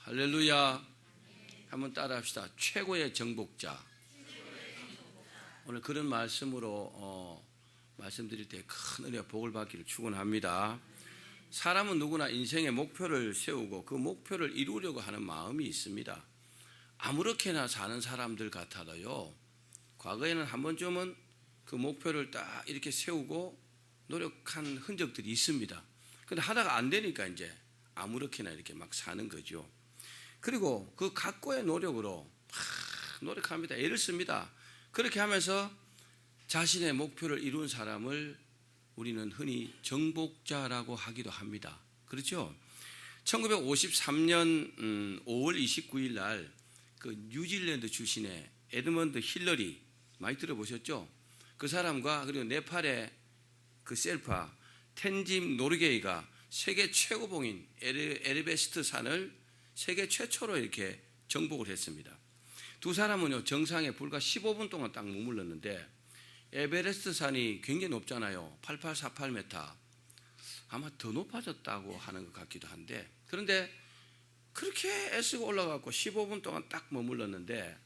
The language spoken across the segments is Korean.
할렐루야. 한번 따라합시다. 최고의 정복자. 오늘 그런 말씀으로 말씀드릴 때 큰 은혜와 복을 받기를 축원합니다. 사람은 누구나 인생의 목표를 세우고 그 목표를 이루려고 하는 마음이 있습니다. 아무렇게나 사는 사람들 같아도요, 과거에는 한 번쯤은 그 목표를 딱 이렇게 세우고 노력한 흔적들이 있습니다. 근데 하다가 안 되니까 이제 아무렇게나 이렇게 막 사는 거죠. 그리고 그 각고의 노력으로 노력합니다. 애를 씁니다. 그렇게 하면서 자신의 목표를 이룬 사람을 우리는 흔히 정복자라고 하기도 합니다. 그렇죠? 1953년 5월 29일 날 그 뉴질랜드 출신의 에드먼드 힐러리, 많이 들어보셨죠? 그 사람과 그리고 네팔의 그 셀파 텐짐 노르게이가 세계 최고봉인 에베레스트 산을 세계 최초로 이렇게 정복을 했습니다. 두 사람은요, 정상에 불과 15분 동안 딱 머물렀는데, 에베레스트 산이 굉장히 높잖아요. 8848m. 아마 더 높아졌다고 하는 것 같기도 한데, 그런데 그렇게 애쓰고 올라가고 15분 동안 딱 머물렀는데,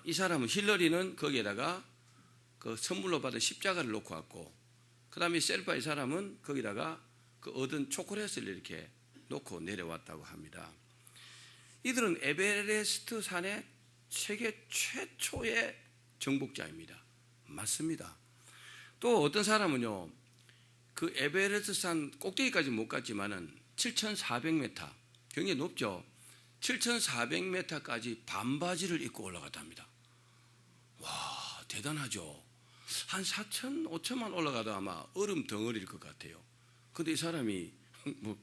이 사람은, 힐러리는 거기에다가 그 선물로 받은 십자가를 놓고 왔고, 그 다음에 셀파 이 사람은 거기다가 그 얻은 초콜릿을 이렇게 놓고 내려왔다고 합니다. 이들은 에베레스트 산의 세계 최초의 정복자입니다. 맞습니다. 또 어떤 사람은요, 그 에베레스트 산 꼭대기까지 못 갔지만은 7,400m, 굉장히 높죠. 7,400m까지 반바지를 입고 올라갔답니다. 와, 대단하죠. 한 4천, 5천만 올라가도 아마 얼음 덩어리일 것 같아요. 근데 이 사람이 뭐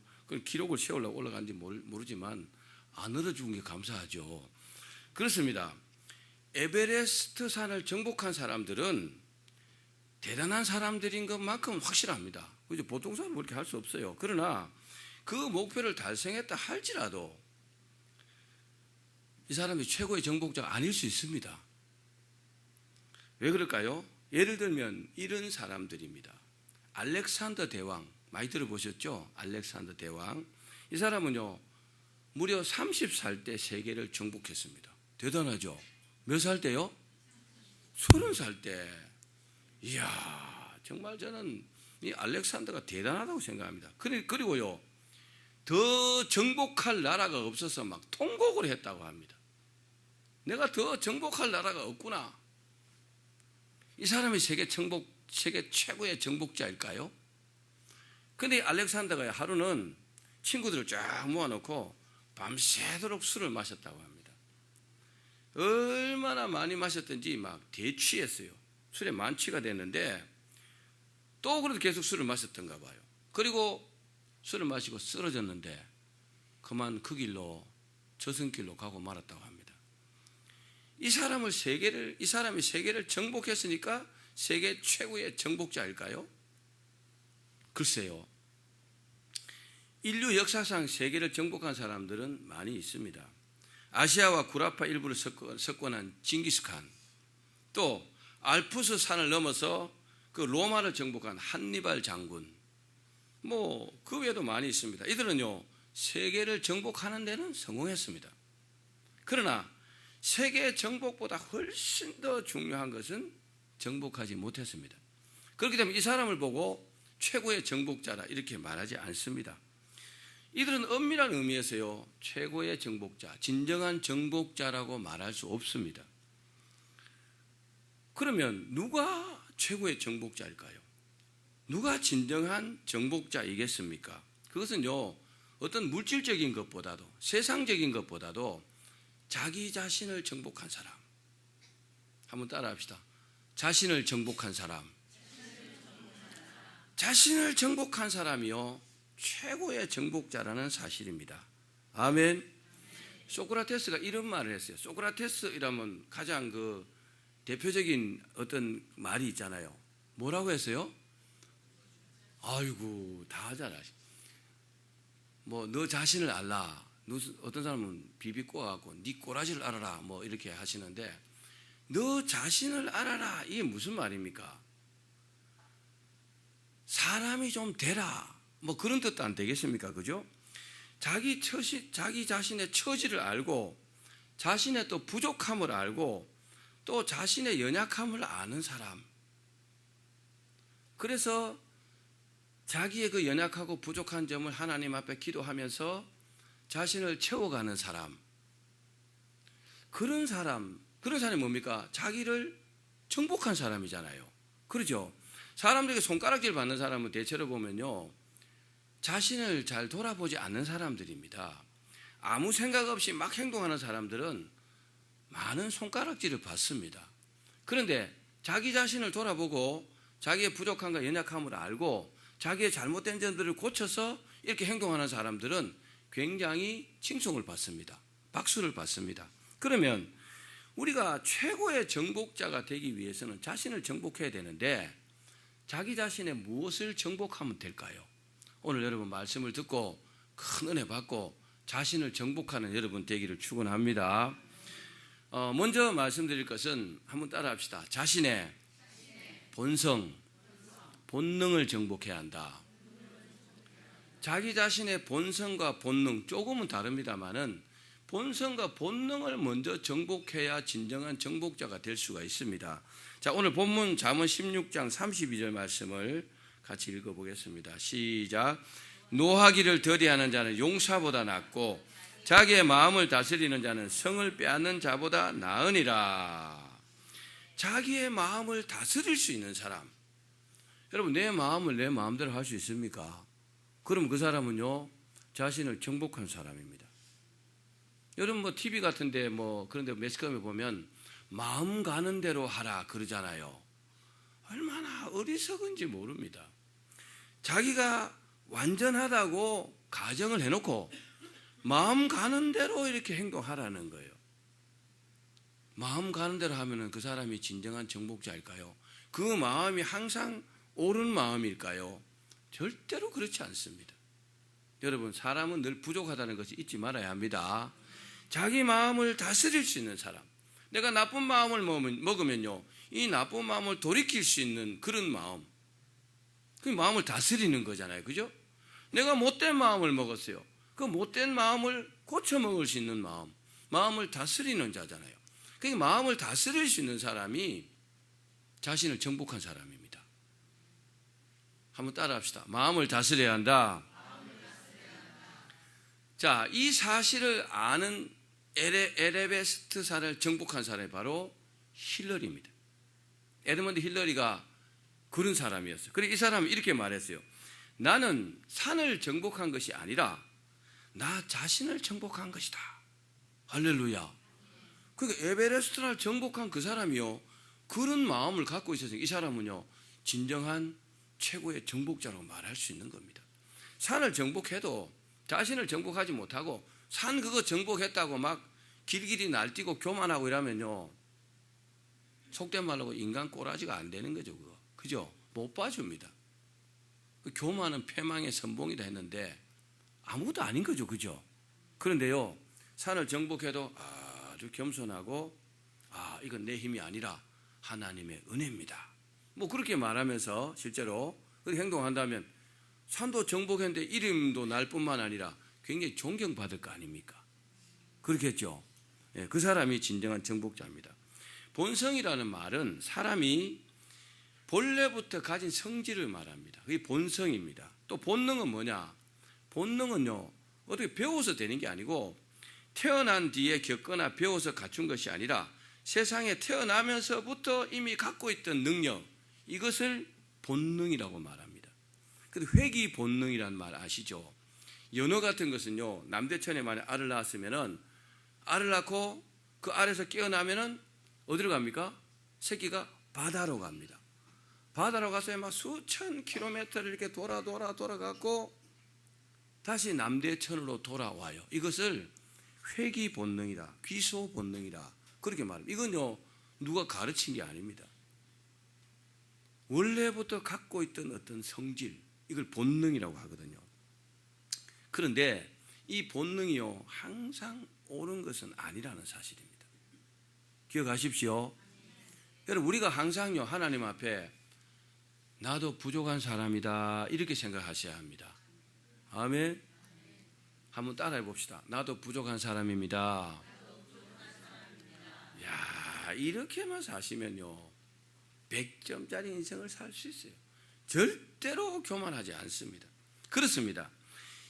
기록을 세우려고 올라간지 모르지만 안 얼어 죽은 게 감사하죠. 그렇습니다. 에베레스트 산을 정복한 사람들은 대단한 사람들인 것만큼 확실합니다. 그죠? 보통 사람은 그렇게 할 수 없어요. 그러나 그 목표를 달성했다 할지라도 이 사람이 최고의 정복자가 아닐 수 있습니다. 왜 그럴까요? 예를 들면 이런 사람들입니다. 알렉산더 대왕, 많이 들어보셨죠? 알렉산더 대왕. 이 사람은요, 무려 30살 때 세계를 정복했습니다. 대단하죠? 몇 살 때요? 30살 때. 이야, 정말 저는 이 알렉산더가 대단하다고 생각합니다. 그리고요, 더 정복할 나라가 없어서 막 통곡을 했다고 합니다. 내가 더 정복할 나라가 없구나. 이 사람이 세계 최고의 정복자일까요? 근데 알렉산더가 하루는 친구들을 쫙 모아놓고 밤새도록 술을 마셨다고 합니다. 얼마나 많이 마셨던지 막 대취했어요. 술에 만취가 됐는데 또 그래도 계속 술을 마셨던가 봐요. 그리고 술을 마시고 쓰러졌는데 그만 그 길로 저승길로 가고 말았다고 합니다. 이 사람이 세계를 정복했으니까 세계 최고의 정복자일까요? 글쎄요. 인류 역사상 세계를 정복한 사람들은 많이 있습니다. 아시아와 구라파 일부를 석권한 징기스칸, 또 알프스 산을 넘어서 그 로마를 정복한 한니발 장군, 그 외에도 많이 있습니다. 이들은요, 세계를 정복하는 데는 성공했습니다. 그러나 세계 정복보다 훨씬 더 중요한 것은 정복하지 못했습니다. 그렇기 때문에 이 사람을 보고 최고의 정복자라 이렇게 말하지 않습니다. 이들은 엄밀한 의미에서요, 최고의 정복자, 진정한 정복자라고 말할 수 없습니다. 그러면 누가 최고의 정복자일까요? 누가 진정한 정복자이겠습니까? 그것은요, 어떤 물질적인 것보다도, 세상적인 것보다도 자기 자신을 정복한 사람. 한번 따라합시다. 자신을 정복한 사람. 자신을 정복한 사람이요, 최고의 정복자라는 사실입니다. 아멘. 소크라테스가 이런 말을 했어요. 소크라테스이라면 가장 그 대표적인 어떤 말이 있잖아요. 뭐라고 했어요? 아이고, 다 잘 아시. 너 자신을 알라. 어떤 사람은 비비 꼬아갖고 네 꼬라지를 알아라. 이렇게 하시는데, 너 자신을 알아라. 이게 무슨 말입니까? 사람이 좀 되라. 그런 뜻도 안 되겠습니까? 그죠? 자기 자신의 처지를 알고 자신의 또 부족함을 알고 또 자신의 연약함을 아는 사람. 그래서 자기의 그 연약하고 부족한 점을 하나님 앞에 기도하면서 자신을 채워가는 사람. 그런 사람이 뭡니까? 자기를 정복한 사람이잖아요. 그렇죠? 사람들에게 손가락질 받는 사람은 대체로 보면요, 자신을 잘 돌아보지 않는 사람들입니다. 아무 생각 없이 막 행동하는 사람들은 많은 손가락질을 받습니다. 그런데 자기 자신을 돌아보고 자기의 부족함과 연약함을 알고 자기의 잘못된 점들을 고쳐서 이렇게 행동하는 사람들은 굉장히 칭송을 받습니다. 박수를 받습니다. 그러면 우리가 최고의 정복자가 되기 위해서는 자신을 정복해야 되는데 자기 자신의 무엇을 정복하면 될까요? 오늘 여러분 말씀을 듣고 큰 은혜 받고 자신을 정복하는 여러분 되기를 축원합니다. 먼저 말씀드릴 것은 한번 따라합시다. 자신의 본성, 본능을 정복해야 한다. 자기 자신의 본성과 본능 조금은 다릅니다만은 본성과 본능을 먼저 정복해야 진정한 정복자가 될 수가 있습니다. 자, 오늘 본문 잠언 16장 32절 말씀을 같이 읽어보겠습니다. 시작. 노하기를 더디하는 자는 용사보다 낫고 자기의 마음을 다스리는 자는 성을 빼앗는 자보다 나으니라. 자기의 마음을 다스릴 수 있는 사람. 여러분, 내 마음을 내 마음대로 할 수 있습니까? 그럼 그 사람은요, 자신을 정복한 사람입니다. 여러분 뭐 TV 같은데 뭐 그런데 매스컴에 보면 마음 가는 대로 하라 그러잖아요. 얼마나 어리석은지 모릅니다. 자기가 완전하다고 가정을 해놓고 마음 가는 대로 이렇게 행동하라는 거예요. 마음 가는 대로 하면은 그 사람이 진정한 정복자일까요? 그 마음이 항상 옳은 마음일까요? 절대로 그렇지 않습니다. 여러분, 사람은 늘 부족하다는 것을 잊지 말아야 합니다. 자기 마음을 다스릴 수 있는 사람. 내가 나쁜 마음을 먹으면요, 이 나쁜 마음을 돌이킬 수 있는 그런 마음. 그 마음을 다스리는 거잖아요. 그죠? 내가 못된 마음을 먹었어요. 그 못된 마음을 고쳐 먹을 수 있는 마음. 마음을 다스리는 자잖아요. 그러니까 마음을 다스릴 수 있는 사람이 자신을 정복한 사람입니다. 한번 따라합시다. 마음을 다스려야 한다. 자, 이 사실을 아는 에베레스트산을 정복한 사람이 바로 힐러리입니다. 에드먼드 힐러리가 그런 사람이었어요. 그래서 이 사람은 이렇게 말했어요. 나는 산을 정복한 것이 아니라 나 자신을 정복한 것이다. 할렐루야. 그러니까 에베레스트를 정복한 그 사람이요, 그런 마음을 갖고 있어서 이 사람은요, 진정한 최고의 정복자라고 말할 수 있는 겁니다. 산을 정복해도 자신을 정복하지 못하고 산 그거 정복했다고 막 길길이 날뛰고 교만하고 이러면요, 속된 말로 인간 꼬라지가 안 되는 거죠. 그거. 그죠? 못 봐줍니다. 그 교만은 패망의 선봉이다 했는데 아무것도 아닌 거죠. 그죠? 그런데요, 산을 정복해도 아주 겸손하고 이건 내 힘이 아니라 하나님의 은혜입니다. 뭐 그렇게 말하면서 실제로 그렇게 행동한다면 산도 정복했는데 이름도 날 뿐만 아니라 굉장히 존경받을 거 아닙니까? 그렇겠죠? 예, 그 사람이 진정한 정복자입니다. 본성이라는 말은 사람이 본래부터 가진 성질을 말합니다. 그게 본성입니다. 또 본능은 뭐냐? 본능은요, 어떻게 배워서 되는 게 아니고 태어난 뒤에 겪거나 배워서 갖춘 것이 아니라 세상에 태어나면서부터 이미 갖고 있던 능력, 이것을 본능이라고 말합니다. 근데 회귀 본능이라는 말 아시죠? 연어 같은 것은요, 남대천에 만약 알을 낳았으면은 알을 낳고 그 알에서 깨어나면은 어디로 갑니까? 새끼가 바다로 갑니다. 바다로 가서 막 수천 킬로미터를 이렇게 돌아갖고 다시 남대천으로 돌아와요. 이것을 회귀 본능이다, 귀소 본능이다, 그렇게 말합니다. 이건요, 누가 가르친 게 아닙니다. 원래부터 갖고 있던 어떤 성질, 이걸 본능이라고 하거든요. 그런데 이 본능이요, 항상 옳은 것은 아니라는 사실입니다. 기억하십시오. 여러분, 우리가 항상요, 하나님 앞에 나도 부족한 사람이다 이렇게 생각하셔야 합니다. 아멘. 한번 따라해 봅시다. 나도 부족한 사람입니다. 야, 이렇게만 사시면요 100점짜리 인생을 살 수 있어요. 절대로 교만하지 않습니다. 그렇습니다.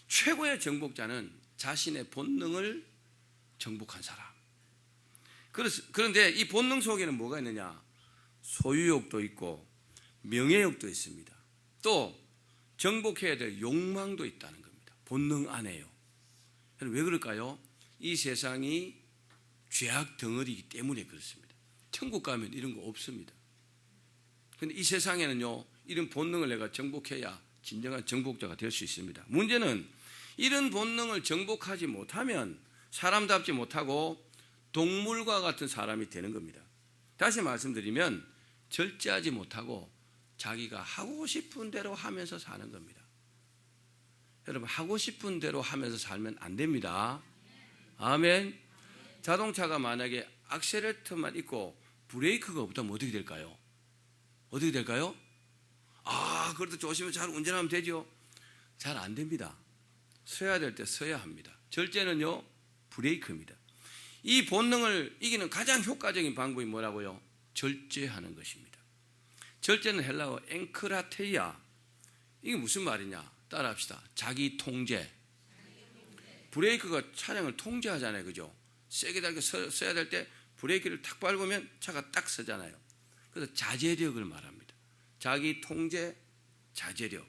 최고의 정복자는 자신의 본능을 정복한 사람. 그런데 이 본능 속에는 뭐가 있느냐? 소유욕도 있고 명예욕도 있습니다. 또 정복해야 될 욕망도 있다는 겁니다. 본능 안에요. 왜 그럴까요? 이 세상이 죄악 덩어리이기 때문에 그렇습니다. 천국 가면 이런 거 없습니다. 그런데 이 세상에는요 이런 본능을 내가 정복해야 진정한 정복자가 될 수 있습니다. 문제는 이런 본능을 정복하지 못하면 사람답지 못하고 동물과 같은 사람이 되는 겁니다. 다시 말씀드리면 절제하지 못하고 자기가 하고 싶은 대로 하면서 사는 겁니다. 여러분 하고 싶은 대로 하면서 살면 안 됩니다. 아멘. 자동차가 만약에 악셀레터만 있고 브레이크가 없다면 어떻게 될까요? 어떻게 될까요? 그래도 조심해서 잘 운전하면 되죠. 잘 안 됩니다. 서야 될 때 서야 합니다. 절제는요 브레이크입니다. 이 본능을 이기는 가장 효과적인 방법이 뭐라고요? 절제하는 것입니다. 절제는 헬라어 앵크라테이아. 이게 무슨 말이냐? 따라합시다. 자기 통제. 브레이크가 차량을 통제하잖아요. 그죠? 세게 달게 서야 될 때 브레이크를 탁 밟으면 차가 딱 서잖아요. 그래서 자제력을 말합니다. 자기 통제, 자제력.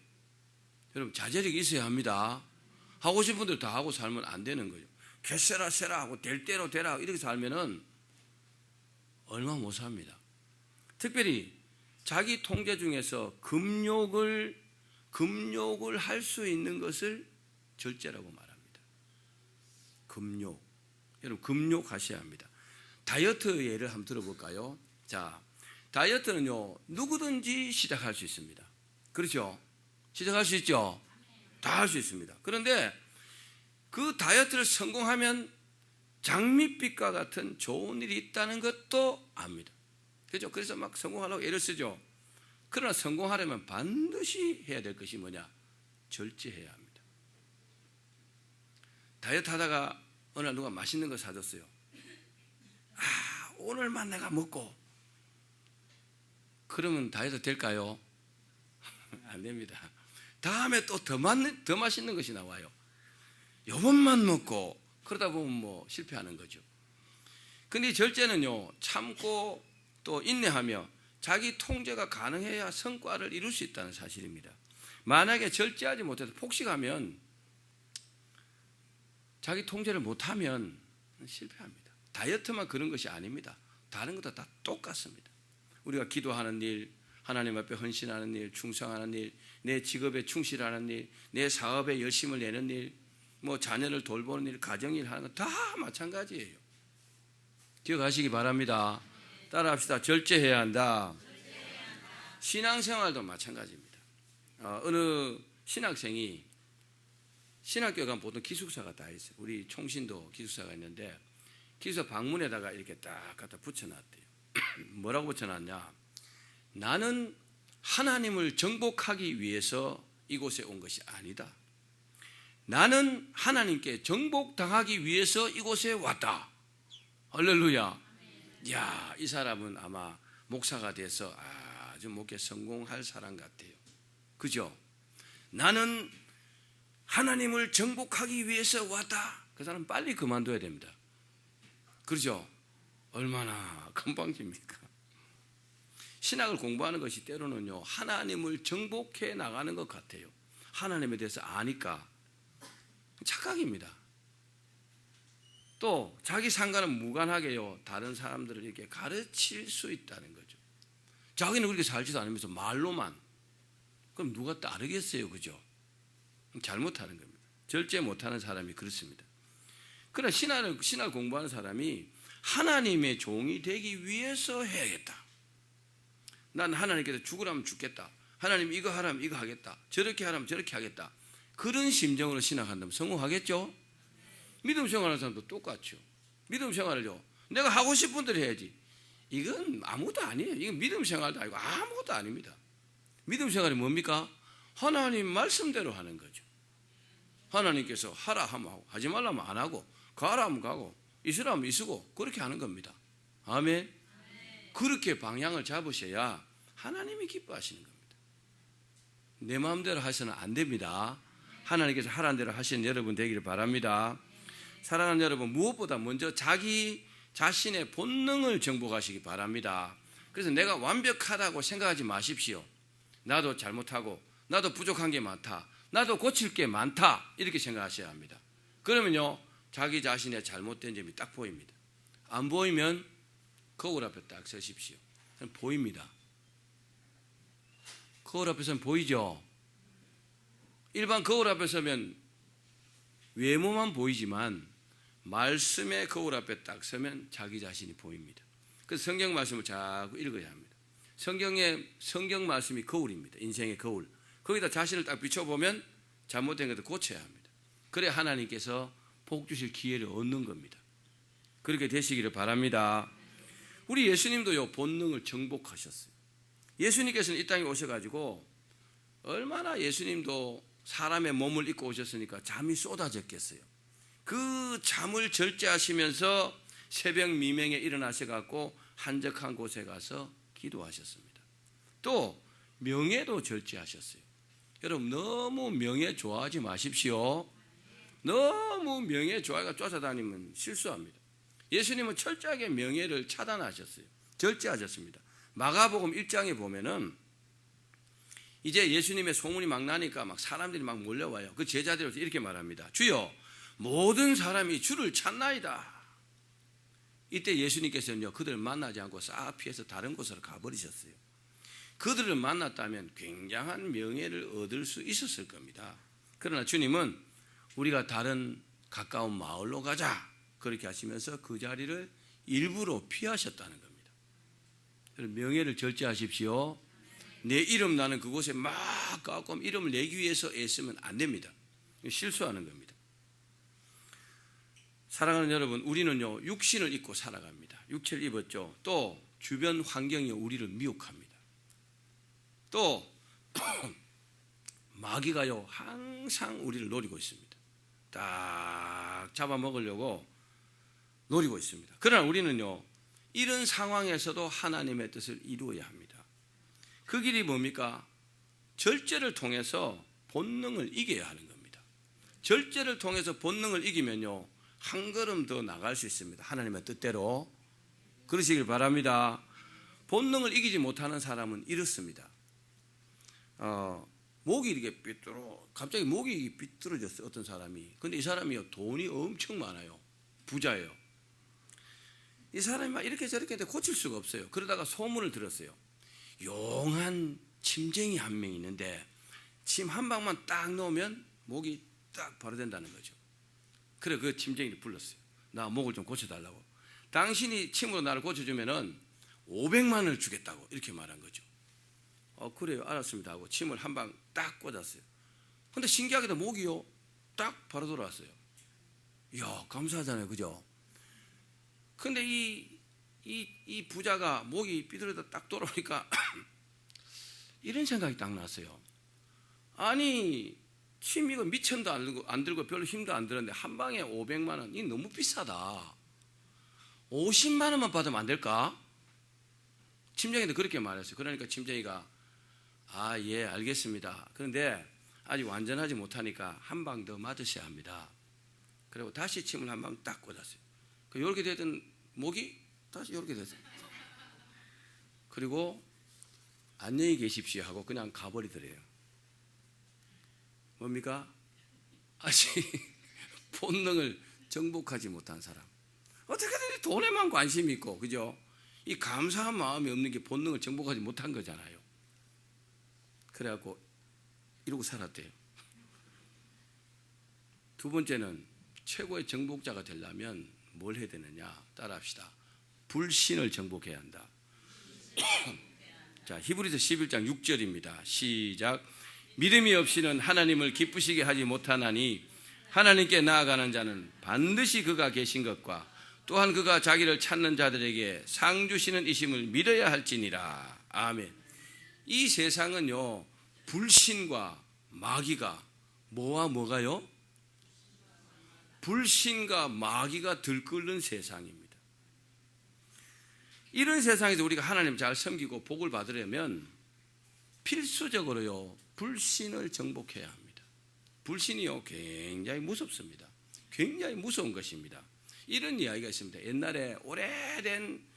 여러분 자제력이 있어야 합니다. 하고 싶은 대로 다 하고 살면 안 되는 거죠. 개세라 세라 하고 될 대로 되라 이렇게 살면은 얼마 못 삽니다. 특별히 자기 통제 중에서 금욕을 할 수 있는 것을 절제라고 말합니다. 금욕. 여러분 금욕하셔야 합니다. 다이어트 예를 한번 들어볼까요? 자, 다이어트는요 누구든지 시작할 수 있습니다. 그렇죠? 시작할 수 있죠? 다 할 수 있습니다. 그런데 그 다이어트를 성공하면 장밋빛과 같은 좋은 일이 있다는 것도 압니다. 그렇죠? 그래서 막 성공하려고 애를 쓰죠. 그러나 성공하려면 반드시 해야 될 것이 뭐냐? 절제해야 합니다. 다이어트 하다가 어느 날 누가 맛있는 거 사줬어요. 오늘만 내가 먹고 그러면 다이어트 될까요? 안 됩니다. 다음에 또 더 맛있는 것이 나와요. 요번만 먹고 그러다 보면 뭐 실패하는 거죠. 근데 절제는요 참고 또 인내하며 자기 통제가 가능해야 성과를 이룰 수 있다는 사실입니다. 만약에 절제하지 못해서 폭식하면 자기 통제를 못하면 실패합니다. 다이어트만 그런 것이 아닙니다. 다른 것도 다 똑같습니다. 우리가 기도하는 일, 하나님 앞에 헌신하는 일, 충성하는 일, 내 직업에 충실하는 일, 내 사업에 열심을 내는 일, 뭐 자녀를 돌보는 일, 가정일 하는 건 다 마찬가지예요. 기억하시기 바랍니다. 따라합시다. 절제해야 한다. 신앙생활도 마찬가지입니다. 어느 신학생이 신학교 가면 보통 기숙사가 다 있어요. 우리 총신도 기숙사가 있는데 기숙사 방문에다가 이렇게 딱 갖다 붙여놨대요. 뭐라고 붙여놨냐? 나는 하나님을 정복하기 위해서 이곳에 온 것이 아니다. 나는 하나님께 정복당하기 위해서 이곳에 왔다. 할렐루야. 야, 이 사람은 아마 목사가 돼서 아주 목회 성공할 사람 같아요. 그죠? 나는 하나님을 정복하기 위해서 왔다. 그 사람 빨리 그만둬야 됩니다. 그렇죠? 얼마나 건방집니까? 신학을 공부하는 것이 때로는요 하나님을 정복해 나가는 것 같아요. 하나님에 대해서 아니까. 착각입니다. 또 자기 상관은 무관하게요 다른 사람들을 이렇게 가르칠 수 있다는 거죠. 자기는 그렇게 살지도 않으면서 말로만. 그럼 누가 따르겠어요? 그죠? 잘못하는 겁니다. 절제 못하는 사람이 그렇습니다. 그러나 신학을 공부하는 사람이 하나님의 종이 되기 위해서 해야겠다. 난 하나님께서 죽으라면 죽겠다. 하나님 이거 하라면 이거 하겠다. 저렇게 하라면 저렇게 하겠다. 그런 심정으로 신학한다면 성공하겠죠? 믿음 생활하는 사람도 똑같죠. 믿음 생활을요 내가 하고 싶은 대로 해야지. 이건 아무것도 아니에요. 이건 믿음 생활도 아니고 아무것도 아닙니다. 믿음 생활이 뭡니까? 하나님 말씀대로 하는 거죠. 하나님께서 하라 하면 하고, 하지 말라면 안 하고, 가라 하면 가고, 있으라면 있으고, 그렇게 하는 겁니다. 아멘. 그렇게 방향을 잡으셔야 하나님이 기뻐하시는 겁니다. 내 마음대로 하셔서는 안 됩니다. 하나님께서 하라는 대로 하시는 여러분 되기를 바랍니다. 사랑하는 여러분, 무엇보다 먼저 자기 자신의 본능을 정복하시기 바랍니다. 그래서 내가 완벽하다고 생각하지 마십시오. 나도 잘못하고, 나도 부족한 게 많다, 나도 고칠 게 많다, 이렇게 생각하셔야 합니다. 그러면요, 자기 자신의 잘못된 점이 딱 보입니다. 안 보이면 거울 앞에 딱 서십시오. 보입니다. 거울 앞에서는 보이죠. 일반 거울 앞에 서면 외모만 보이지만 말씀의 거울 앞에 딱 서면 자기 자신이 보입니다. 그래서 성경 말씀을 자꾸 읽어야 합니다. 성경 말씀이 거울입니다. 인생의 거울. 거기다 자신을 딱 비춰보면 잘못된 것도 고쳐야 합니다. 그래야 하나님께서 복 주실 기회를 얻는 겁니다. 그렇게 되시기를 바랍니다. 우리 예수님도요, 본능을 정복하셨어요. 예수님께서는 이 땅에 오셔가지고 얼마나 예수님도 사람의 몸을 입고 오셨으니까 잠이 쏟아졌겠어요. 그 잠을 절제하시면서 새벽 미명에 일어나셔갖고 한적한 곳에 가서 기도하셨습니다. 또 명예도 절제하셨어요. 여러분, 너무 명예 좋아하지 마십시오. 너무 명예 좋아가 쫓아다니면 실수합니다. 예수님은 철저하게 명예를 차단하셨어요. 절제하셨습니다. 마가복음 1장에 보면은 이제 예수님의 소문이 막 나니까 막 사람들이 막 몰려와요. 그 제자들로서 이렇게 말합니다. 주여, 모든 사람이 주를 찾나이다. 이때 예수님께서는요, 그들을 만나지 않고 싹 피해서 다른 곳으로 가버리셨어요. 그들을 만났다면 굉장한 명예를 얻을 수 있었을 겁니다. 그러나 주님은 우리가 다른 가까운 마을로 가자, 그렇게 하시면서 그 자리를 일부러 피하셨다는 겁니다. 명예를 절제하십시오. 내 이름 나는 그곳에 막 가고 이름을 내기 위해서 애쓰면 안 됩니다. 실수하는 겁니다. 사랑하는 여러분, 우리는요, 육신을 입고 살아갑니다. 육체를 입었죠. 또 주변 환경이 우리를 미혹합니다. 또 마귀가요, 항상 우리를 노리고 있습니다. 딱 잡아먹으려고 노리고 있습니다. 그러나 우리는요, 이런 상황에서도 하나님의 뜻을 이루어야 합니다. 그 길이 뭡니까? 절제를 통해서 본능을 이겨야 하는 겁니다. 절제를 통해서 본능을 이기면요, 한 걸음 더 나갈 수 있습니다. 하나님의 뜻대로. 그러시길 바랍니다. 본능을 이기지 못하는 사람은 이렇습니다. 목이 이렇게 갑자기 목이 삐뚤어졌어요. 어떤 사람이. 근데 이 사람이요, 돈이 엄청 많아요. 부자예요. 이 사람이 막 이렇게 저렇게 했는데 고칠 수가 없어요. 그러다가 소문을 들었어요. 용한 침쟁이 한 명 있는데 침 한 방만 딱 넣으면 목이 딱 바로 된다는 거죠. 그래, 그 침쟁이를 불렀어요. 나 목을 좀 고쳐달라고. 당신이 침으로 나를 고쳐주면은 500만 원을 주겠다고 이렇게 말한 거죠. 그래요, 알았습니다 하고 침을 한 방 딱 꽂았어요. 근데 신기하게도 목이요, 딱 바로 돌아왔어요. 이야, 감사하잖아요, 그죠? 근데 이 부자가 목이 삐뚤어져 딱 돌아오니까 이런 생각이 딱 났어요. 아니, 침 이거 미천도 안 들고 별로 힘도 안 들었는데 한 방에 500만 원, 이 너무 비싸다. 50만 원만 받으면 안 될까? 침쟁이도 그렇게 말했어요. 그러니까 침쟁이가 예, 알겠습니다. 그런데 아직 완전하지 못하니까 한 방 더 맞으셔야 합니다. 그리고 다시 침을 한 방 딱 꽂았어요. 이렇게 되던 목이 다시 이렇게 됐어요. 그리고 안녕히 계십시오 하고 그냥 가버리더래요. 뭡니까? 아직 본능을 정복하지 못한 사람. 어떻게든 돈에만 관심이 있고, 그죠? 이 감사한 마음이 없는 게 본능을 정복하지 못한 거잖아요. 그래갖고 이러고 살았대요. 두 번째는 최고의 정복자가 되려면 뭘 해야 되느냐? 따라합시다. 불신을 정복해야 한다. 자, 히브리서 11장 6절입니다. 시작. 믿음이 없이는 하나님을 기쁘시게 하지 못하나니 하나님께 나아가는 자는 반드시 그가 계신 것과 또한 그가 자기를 찾는 자들에게 상 주시는 이심을 믿어야 할지니라. 아멘. 이 세상은요, 불신과 마귀가 뭐와 뭐가요? 불신과 마귀가 들끓는 세상입니다. 이런 세상에서 우리가 하나님 잘 섬기고 복을 받으려면 필수적으로요, 불신을 정복해야 합니다. 불신이요, 굉장히 무섭습니다. 굉장히 무서운 것입니다. 이런 이야기가 있습니다. 옛날에 오래된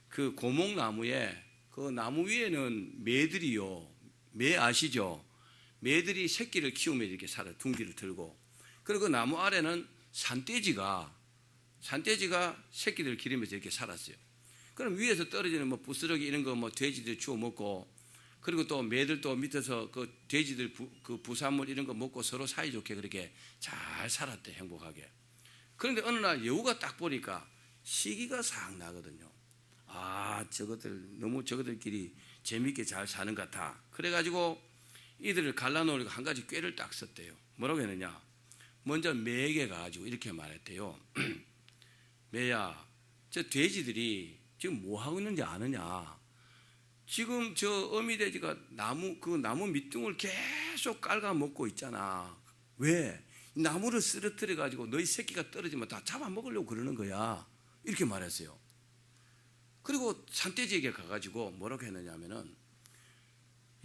그 고목나무에, 그 나무 위에는 매들이요, 매 아시죠? 매들이 새끼를 키우면 이렇게 살아요. 둥지를 들고. 그리고 그 나무 아래는 산돼지가 새끼들을 기르면서 이렇게 살았어요. 그럼 위에서 떨어지는 뭐 부스러기 이런 거 뭐 돼지들 주워 먹고, 그리고 또 매들도 밑에서 그 돼지들 그 부산물 이런 거 먹고 서로 사이좋게 그렇게 잘 살았대, 행복하게. 그런데 어느 날 여우가 딱 보니까 시기가 싹 나거든요. 아, 저것들끼리 재밌게 잘 사는 것 같아. 그래가지고 이들을 갈라놓으려고 한 가지 꾀를 딱 썼대요. 뭐라고 했느냐? 먼저 매에게 가가지고 이렇게 말했대요. 매야, 저 돼지들이 지금 뭐 하고 있는지 아느냐? 지금 저 어미돼지가 그 나무 밑둥을 계속 깔아 먹고 있잖아. 왜? 나무를 쓰러뜨려 가지고 너희 새끼가 떨어지면 다 잡아먹으려고 그러는 거야. 이렇게 말했어요. 그리고 산돼지에게 가가지고 뭐라고 했느냐 하면은,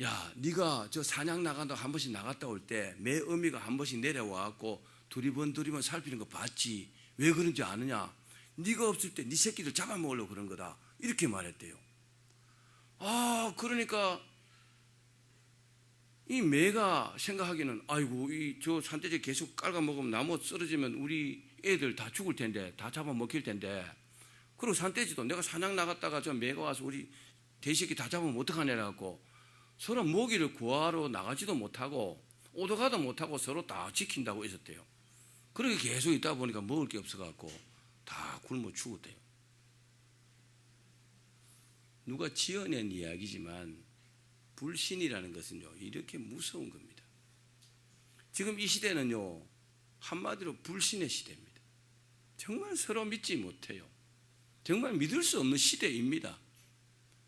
야, 네가 저 사냥 나간다고 한 번씩 나갔다 올 때 매 어미가 한 번씩 내려와갖고 두리번 살피는 거 봤지? 왜 그런지 아느냐? 네가 없을 때 네 새끼들 잡아먹으려고 그런 거다. 이렇게 말했대요. 아, 그러니까 이 매가 생각하기는, 아이고, 저 산돼지 계속 깔아먹으면 나무 쓰러지면 우리 애들 다 죽을 텐데, 다 잡아먹힐 텐데. 그리고 산돼지도 내가 사냥 나갔다가 저 매가 와서 우리 돼지새끼 다 잡으면 어떡하냐고 서로 먹이를 구하러 나가지도 못하고 오도가도 못하고 서로 다 지킨다고 있었대요. 그렇게 계속 있다 보니까 먹을 게 없어갖고 다 굶어 죽었대요. 누가 지어낸 이야기지만 불신이라는 것은요, 이렇게 무서운 겁니다. 지금 이 시대는요, 한마디로 불신의 시대입니다. 정말 서로 믿지 못해요. 정말 믿을 수 없는 시대입니다.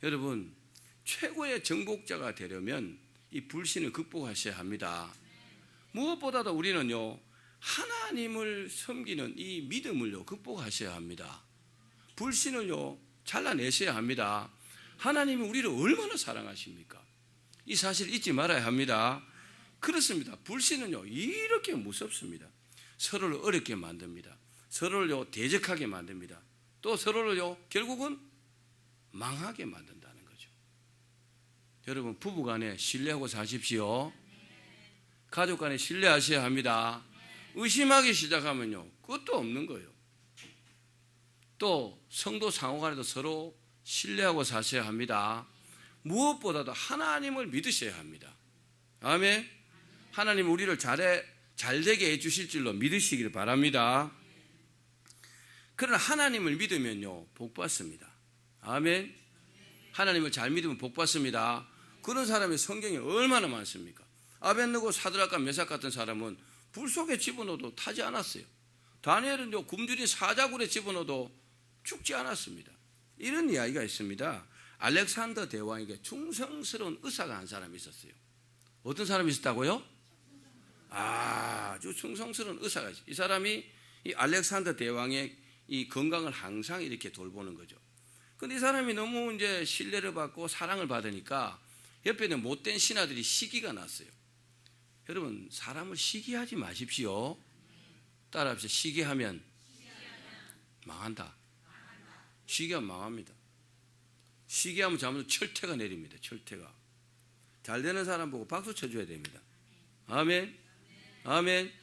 여러분, 최고의 정복자가 되려면 이 불신을 극복하셔야 합니다. 무엇보다도 우리는요, 하나님을 섬기는 이 믿음을요, 극복하셔야 합니다. 불신을요, 잘라내셔야 합니다. 하나님이 우리를 얼마나 사랑하십니까? 이 사실 잊지 말아야 합니다. 그렇습니다. 불신은요, 이렇게 무섭습니다. 서로를 어렵게 만듭니다. 서로를 대적하게 만듭니다. 또 서로를요, 결국은 망하게 만든다는 거죠. 여러분, 부부 간에 신뢰하고 사십시오. 가족 간에 신뢰하셔야 합니다. 의심하기 시작하면요, 끝도 없는 거예요. 또 성도 상호 간에도 서로 신뢰하고 사셔야 합니다. 무엇보다도 하나님을 믿으셔야 합니다. 아멘. 하나님 우리를 잘되게 해주실 줄로 믿으시길 바랍니다. 그러나 하나님을 믿으면요, 복 받습니다. 아멘. 하나님을 잘 믿으면 복 받습니다. 그런 사람이 성경에 얼마나 많습니까? 아벤느고 사드락과 메삭 같은 사람은 불 속에 집어넣어도 타지 않았어요. 다니엘은요, 굶주린 사자굴에 집어넣어도 죽지 않았습니다. 이런 이야기가 있습니다. 알렉산더 대왕에게 충성스러운 의사가 한 사람이 있었어요. 어떤 사람이 있었다고요? 아주 충성스러운 의사가 있어요. 이 사람이 이 알렉산더 대왕의 이 건강을 항상 이렇게 돌보는 거죠. 근데 이 사람이 너무 이제 신뢰를 받고 사랑을 받으니까 옆에 있는 못된 신하들이 시기가 났어요. 여러분, 사람을 시기하지 마십시오. 따라합시다. 시기하면 망한다. 시기하면 망합니다. 시기하면 잘못 철퇴가 내립니다. 철퇴가. 잘 되는 사람 보고 박수 쳐줘야 됩니다. 아멘. 아멘.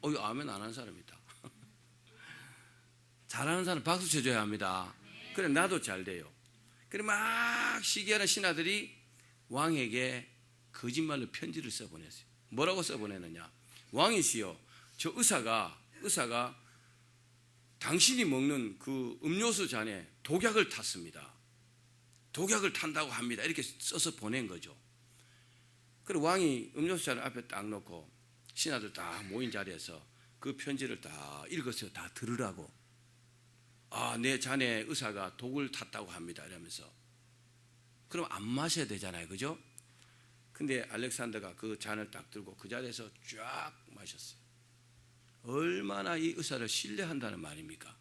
아멘 안 하는 사람이 있다. 잘하는 사람 박수 쳐줘야 합니다. 그래, 나도 잘 돼요. 그래, 막 시기하는 신하들이 왕에게 거짓말로 편지를 써보냈어요. 뭐라고 써보내느냐? 왕이시여, 저 의사가 당신이 먹는 그 음료수 잔에 독약을 탔습니다. 독약을 탄다고 합니다. 이렇게 써서 보낸 거죠. 그리고 왕이 음료수 잔을 앞에 딱 놓고 신하들 딱 모인 자리에서 그 편지를 다 읽었어요. 다 들으라고. 내 잔에 의사가 독을 탔다고 합니다. 이러면서. 그럼 안 마셔야 되잖아요. 그죠? 근데 알렉산더가 그 잔을 딱 들고 그 자리에서 쫙 마셨어요. 얼마나 이 의사를 신뢰한다는 말입니까?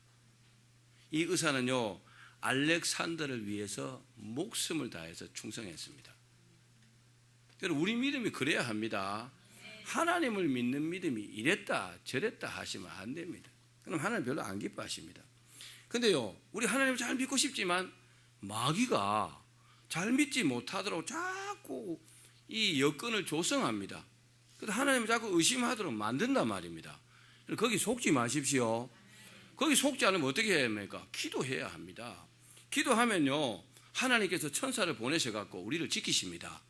이 의사는요, 알렉산더를 위해서 목숨을 다해서 충성했습니다. 여러분, 우리 믿음이 그래야 합니다. 하나님을 믿는 믿음이 이랬다 저랬다 하시면 안 됩니다. 그럼 하나님 별로 안 기뻐하십니다. 근데요, 우리 하나님을 잘 믿고 싶지만 마귀가 잘 믿지 못하도록 자꾸 이 여건을 조성합니다. 그래서 하나님을 자꾸 의심하도록 만든단 말입니다. 거기 속지 마십시오. 거기 속지 않으면 어떻게 해야 합니까? 기도해야 합니다. 기도하면요, 하나님께서 천사를 보내셔갖고 우리를 지키십니다.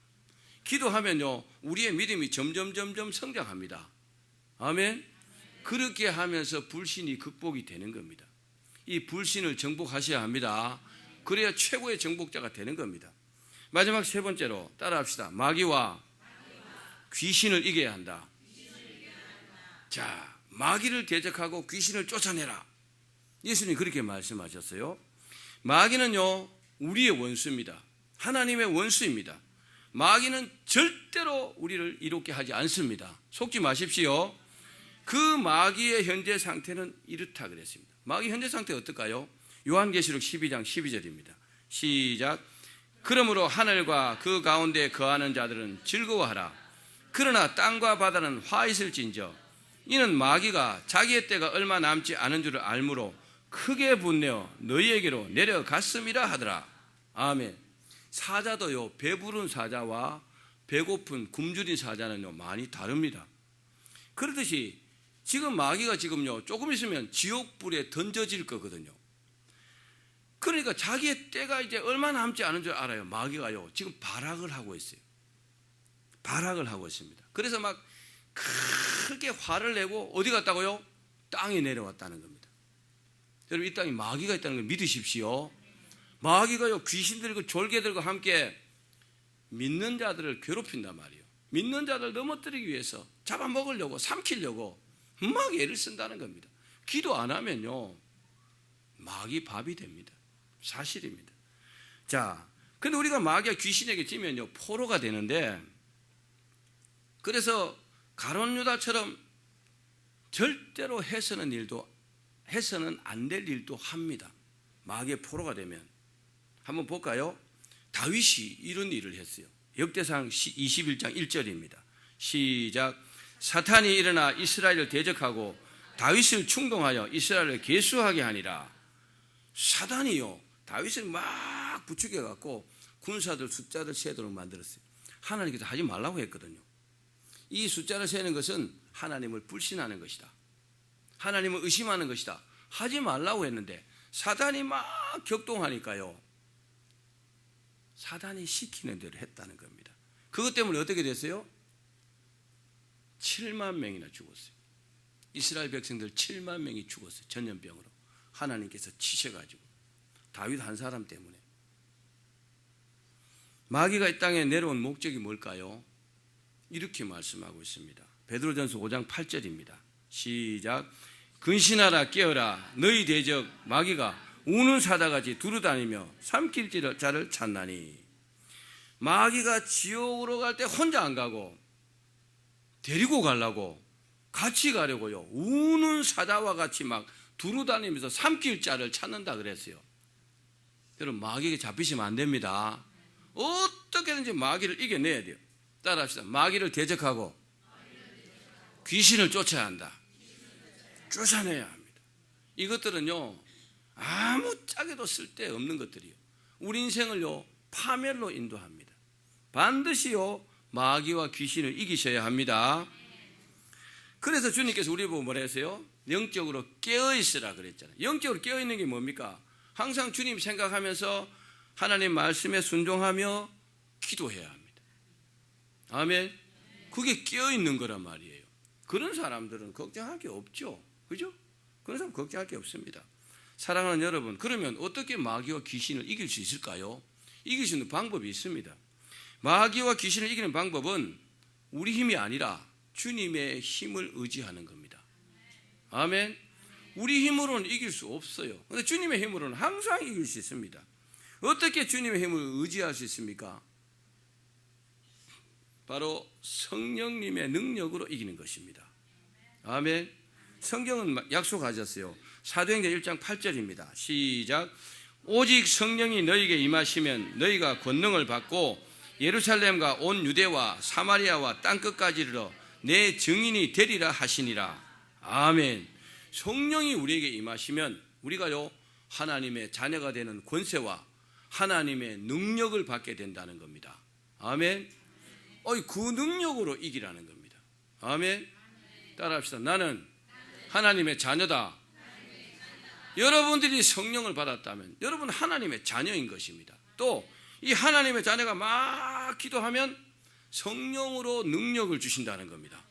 기도하면요, 우리의 믿음이 점점 성장합니다. 아멘. 그렇게 하면서 불신이 극복이 되는 겁니다. 이 불신을 정복하셔야 합니다. 그래야 최고의 정복자가 되는 겁니다. 마지막 세 번째로 따라합시다. 마귀와 귀신을 이겨야 한다. 자, 마귀를 대적하고 귀신을 쫓아내라. 예수님이 그렇게 말씀하셨어요. 마귀는요, 우리의 원수입니다. 하나님의 원수입니다. 마귀는 절대로 우리를 이롭게 하지 않습니다. 속지 마십시오. 그 마귀의 현재 상태는 이렇다 그랬습니다. 마귀 현재 상태가 어떨까요? 요한계시록 12장 12절입니다. 시작. 그러므로 하늘과 그 가운데 거하는 자들은 즐거워하라. 그러나 땅과 바다는 화 있을진저 이는 마귀가 자기의 때가 얼마 남지 않은 줄을 알므로 크게 분내어 너희에게로 내려갔음이라 하더라. 아멘. 사자도요, 배부른 사자와 배고픈 굶주린 사자는요 많이 다릅니다. 그렇듯이 지금 마귀가 지금요 조금 있으면 지옥불에 던져질 거거든요. 그러니까 자기의 때가 이제 얼마 남지 않은 줄 알아요. 마귀가요 지금 발악을 하고 있어요. 발악을 하고 있습니다. 그래서 막 크게 화를 내고 어디 갔다고요? 땅에 내려왔다는 겁니다. 여러분, 이 땅에 마귀가 있다는 걸 믿으십시오. 마귀가요 귀신들과 졸개들과 함께 믿는 자들을 괴롭힌단 말이에요. 믿는 자들 넘어뜨리기 위해서 잡아먹으려고 삼키려고 막 애를 쓴다는 겁니다. 기도 안 하면요 마귀 밥이 됩니다. 사실입니다. 자, 근데 우리가 마귀가 귀신에게 지면요 포로가 되는데, 그래서 가룟 유다처럼 절대로 해서는 안 될 일도 합니다. 마귀의 포로가 되면. 한번 볼까요? 다윗이 이런 일을 했어요. 역대상 21장 1절입니다. 시작. 사탄이 일어나 이스라엘을 대적하고 다윗을 충동하여 이스라엘을 계수하게 하니라. 사단이요 다윗을 막 부추겨 갖고 군사들 숫자를 세도록 만들었어요. 하나님께서 하지 말라고 했거든요. 이 숫자를 세는 것은 하나님을 불신하는 것이다. 하나님을 의심하는 것이다. 하지 말라고 했는데 사단이 막 격동하니까요, 사단이 시키는 대로 했다는 겁니다. 그것 때문에 어떻게 됐어요? 7만 명이나 죽었어요. 이스라엘 백성들 7만 명이 죽었어요. 전염병으로. 하나님께서 치셔가지고 다윗 한 사람 때문에. 마귀가 이 땅에 내려온 목적이 뭘까요? 이렇게 말씀하고 있습니다. 베드로전서 5장 8절입니다. 시작. 근신하라 깨어라 너희 대적 마귀가 우는 사자같이 두루다니며 삼킬 자를 찾나니. 마귀가 지옥으로 갈 때 혼자 안 가고 데리고 가려고 같이 가려고요 우는 사자와 같이 막 두루다니면서 삼킬 자를 찾는다 그랬어요. 여러분, 마귀에게 잡히시면 안 됩니다. 어떻게든지 마귀를 이겨내야 돼요. 따라합시다. 마귀를 대적하고 귀신을 쫓아야 한다. 쫓아내야 합니다. 이것들은요 아무짝에도 쓸데없는 것들이요 우리 인생을요 파멸로 인도합니다. 반드시요 마귀와 귀신을 이기셔야 합니다. 그래서 주님께서 우리 보고 뭐라 했어요? 영적으로 깨어있으라 그랬잖아요. 영적으로 깨어있는 게 뭡니까? 항상 주님 생각하면서 하나님 말씀에 순종하며 기도해야 합니다. 아멘. 그게 깨어있는 거란 말이에요. 그런 사람들은 걱정할 게 없죠. 그죠? 그런 사람 걱정할 게 없습니다. 사랑하는 여러분, 그러면 어떻게 마귀와 귀신을 이길 수 있을까요? 이길 수 있는 방법이 있습니다. 마귀와 귀신을 이기는 방법은 우리 힘이 아니라 주님의 힘을 의지하는 겁니다. 아멘. 우리 힘으로는 이길 수 없어요. 그런데 주님의 힘으로는 항상 이길 수 있습니다. 어떻게 주님의 힘을 의지할 수 있습니까? 바로 성령님의 능력으로 이기는 것입니다. 아멘. 성경은 약속하셨어요. 사도행전 1장 8절입니다. 시작. 오직 성령이 너희에게 임하시면 너희가 권능을 받고 예루살렘과 온 유대와 사마리아와 땅끝까지 이르러 내 증인이 되리라 하시니라. 아멘. 성령이 우리에게 임하시면 우리가요 하나님의 자녀가 되는 권세와 하나님의 능력을 받게 된다는 겁니다. 아멘. 그 능력으로 이기라는 겁니다. 아멘. 따라합시다. 나는 하나님의 자녀다. 여러분들이 성령을 받았다면 여러분 하나님의 자녀인 것입니다. 또 이 하나님의 자녀가 막 기도하면 성령으로 능력을 주신다는 겁니다.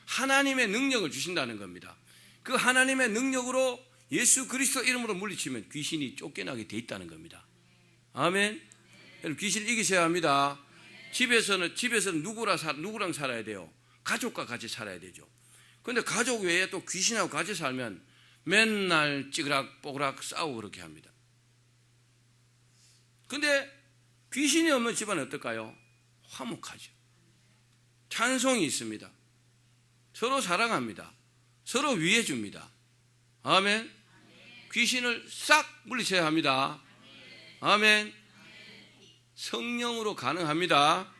하나님의 능력을 주신다는 겁니다. 그 하나님의 능력으로 예수 그리스도 이름으로 물리치면 귀신이 쫓겨나게 돼 있다는 겁니다. 아멘. 여러분 귀신을 이기셔야 합니다. 집에서는 누구랑 살아야 돼요? 가족과 같이 살아야 되죠. 그런데 가족 외에 또 귀신하고 같이 살면 맨날 찌그락뽀그락 싸우고 그렇게 합니다. 근데 귀신이 없는 집안은 어떨까요? 화목하죠. 찬송이 있습니다. 서로 사랑합니다. 서로 위해 줍니다. 아멘. 귀신을 싹 물리쳐야 합니다. 아멘. 성령으로 가능합니다.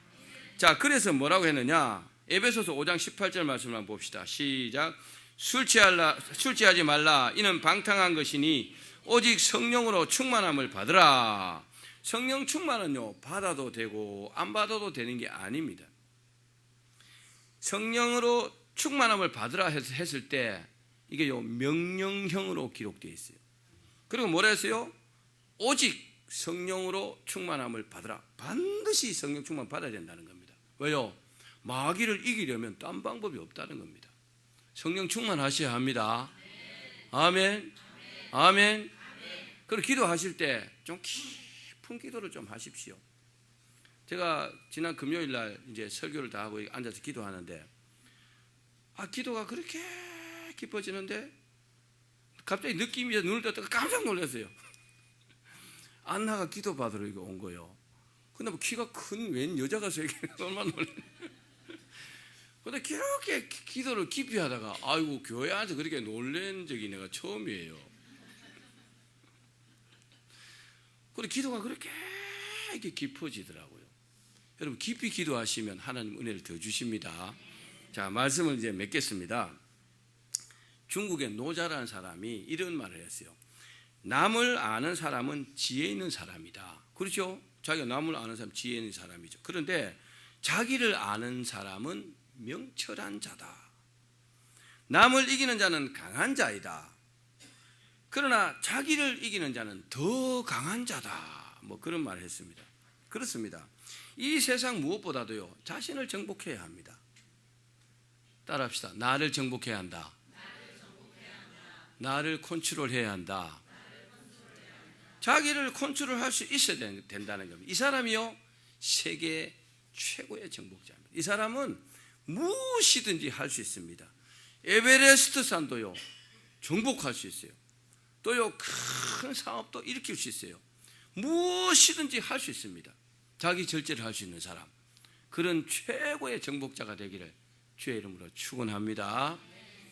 자, 그래서 뭐라고 했느냐? 에베소서 5장 18절 말씀을 한번 봅시다. 시작. 술 취하지 말라. 이는 방탕한 것이니 오직 성령으로 충만함을 받으라. 성령 충만은요 받아도 되고 안 받아도 되는 게 아닙니다. 성령으로 충만함을 받으라 했을 때 이게요 명령형으로 기록되어 있어요. 그리고 뭐라 했어요? 오직 성령으로 충만함을 받으라. 반드시 성령 충만 받아야 된다는 겁니다. 왜요? 마귀를 이기려면 딴 방법이 없다는 겁니다. 성령 충만하셔야 합니다. 아멘. 아멘. 그리고 기도하실 때 좀 깊은 기도를 좀 하십시오. 제가 지난 금요일 날 이제 설교를 다 하고 앉아서 기도하는데 기도가 그렇게 깊어지는데 갑자기 느낌이 눈을 떴다가 깜짝 놀랐어요. 안나가 기도 받으러 이거 온 거예요. 근데 뭐 키가 큰 웬 여자가 저에게 얼마나 놀랐네. 근데 그렇게 기도를 깊이 하다가 아이고 교회 안에서 그렇게 놀란 적이 내가 처음이에요. 그리고 기도가 그렇게 깊어지더라고요. 여러분 깊이 기도하시면 하나님 은혜를 더 주십니다. 자, 말씀을 이제 맺겠습니다. 중국의 노자라는 사람이 이런 말을 했어요. 남을 아는 사람은 지혜 있는 사람이다. 그렇죠? 자기가 남을 아는 사람 지혜 있는 사람이죠. 그런데 자기를 아는 사람은 명철한 자다. 남을 이기는 자는 강한 자이다. 그러나 자기를 이기는 자는 더 강한 자다. 뭐 그런 말을 했습니다. 그렇습니다. 이 세상 무엇보다도요 자신을 정복해야 합니다. 따라합시다. 나를 정복해야 한다. 나를 컨트롤해야 한다. 자기를 컨트롤할 수 있어야 된다는 겁니다. 이 사람이요 세계 최고의 정복자입니다. 이 사람은 무엇이든지 할 수 있습니다. 에베레스트 산도요 정복할 수 있어요. 또요 큰 사업도 일으킬 수 있어요. 무엇이든지 할 수 있습니다. 자기 절제를 할 수 있는 사람, 그런 최고의 정복자가 되기를 주의 이름으로 축원합니다.